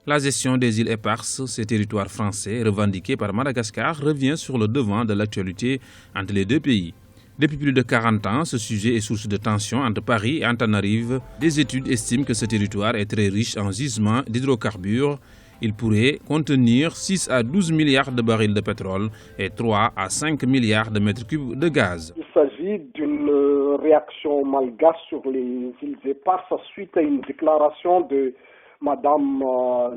La gestion des îles éparses, ces territoires français revendiqués par Madagascar, revient sur le devant de l'actualité entre les deux pays. Depuis plus de 40 ans, ce sujet est source de tensions entre Paris et Antananarive. Des études estiment que ce territoire est très riche en gisements d'hydrocarbures. Il pourrait contenir 6 à 12 milliards de barils de pétrole et 3 à 5 milliards de mètres cubes de gaz. Il s'agit d'une réaction malgache sur les îles éparses suite à une déclaration de Madame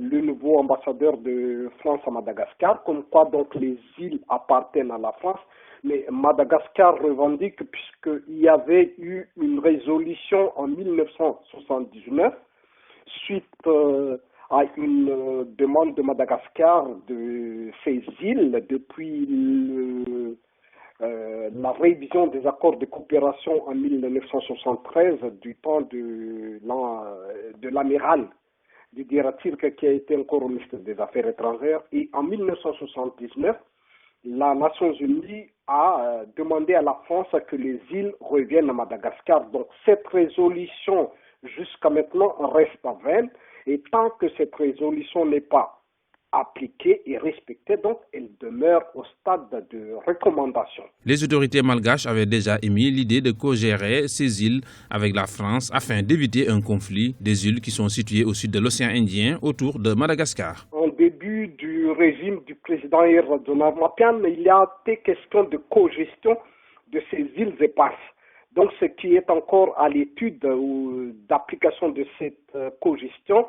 le nouveau ambassadeur de France à Madagascar, comme quoi donc les îles appartiennent à la France. Mais Madagascar revendique puisqu'il y avait eu une résolution en 1979 suite à une demande de Madagascar de ces îles depuis la révision des accords de coopération en 1973 du temps de l'amiral Didier Ratzirk qui a été encore ministre des Affaires étrangères. Et en 1979, la Nations Unies a demandé à la France que les îles reviennent à Madagascar. Donc cette résolution jusqu'à maintenant reste vaine et tant que cette résolution n'est pas appliquée et respectée, donc elle demeure au stade de recommandation. Les autorités malgaches avaient déjà émis l'idée de co-gérer ces îles avec la France afin d'éviter un conflit des îles qui sont situées au sud de l'océan Indien autour de Madagascar. Au début du régime du président Donarmapian, il y a été question de co-gestion de ces îles éparses. Donc ce qui est encore à l'étude ou d'application de cette co-gestion.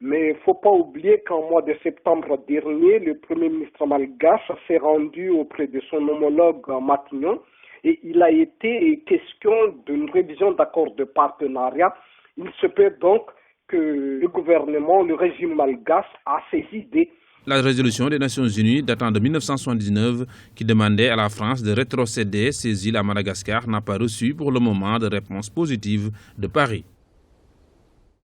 Mais il ne faut pas oublier qu'en mois de septembre dernier, le Premier ministre malgache s'est rendu auprès de son homologue Matignon et il a été question d'une révision d'accord de partenariat. Il se peut donc que le gouvernement, le régime malgache a ses idées. La résolution des Nations Unies datant de 1979 qui demandait à la France de rétrocéder ces îles à Madagascar n'a pas reçu pour le moment de réponse positive de Paris.